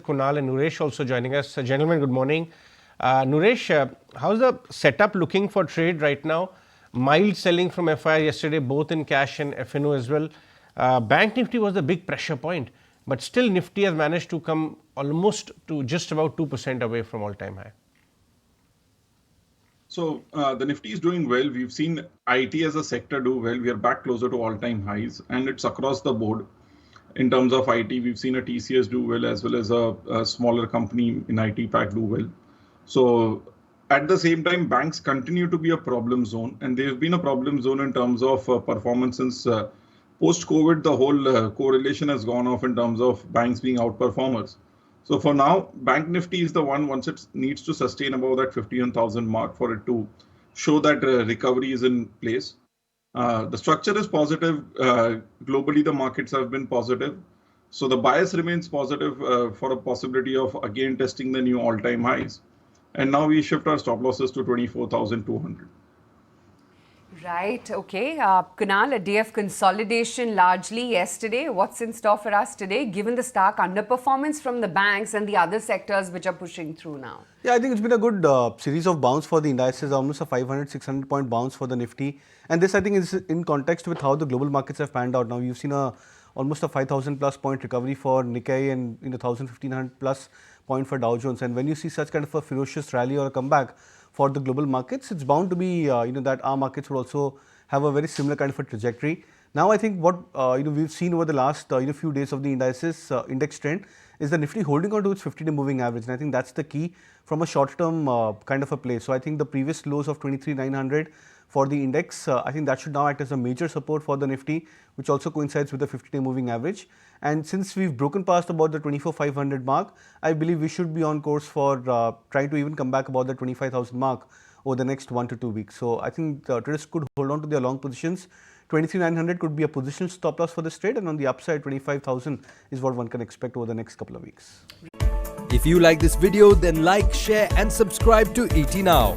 Kunal and Nooresh also joining us. Gentlemen, good morning. Nooresh, how's the setup looking for trade right now? Mild selling from FI yesterday, both in cash and FNO as well. Bank Nifty was the big pressure point, but still Nifty has managed to come almost to just about 2% away from all-time high. So the Nifty is doing well. We've seen IT as a sector do well. We are back closer to all-time highs, and it's across the board. In terms of IT, we've seen a TCS do well as a smaller company in IT pack do well. So at the same time, banks continue to be a problem zone, and they've been a problem zone in terms of performance since post-COVID. The whole correlation has gone off in terms of banks being outperformers. So for now, Bank Nifty is the one, once it needs to sustain above that 51,000 mark for it to show that recovery is in place. The structure is positive. Globally, the markets have been positive. So the bias remains positive for a possibility of again testing the new all-time highs. And now we shift our stop losses to 24,200. Right, okay. Kunal, a day of consolidation largely yesterday. What's in store for us today, given the stark underperformance from the banks and the other sectors which are pushing through now? Yeah, I think it's been a good series of bounce for the indices, almost a 500, 600 point bounce for the Nifty. And this, I think, is in context with how the global markets have panned out. Now, you've seen almost a 5,000 plus point recovery for Nikkei and 1,500 plus point for Dow Jones. And when you see such kind of a ferocious rally or a comeback for the global markets, it's bound to be that our markets will also have a very similar kind of a trajectory. Now I think what we've seen over the last few days of the indices index trend is the Nifty holding on to its 50-day moving average, and I think that's the key from a short-term kind of a play. So I think the previous lows of 23,900 for the index, I think that should now act as a major support for the Nifty, which also coincides with the 50-day moving average. And since we've broken past about the 24,500 mark, I believe we should be on course for trying to even come back about the 25,000 mark over the next 1 to 2 weeks. So I think traders could hold on to their long positions. 23,900 could be a positional stop loss for this trade, and on the upside 25,000 is what one can expect over the next couple of weeks. If you like this video, then like, share and subscribe to ET Now.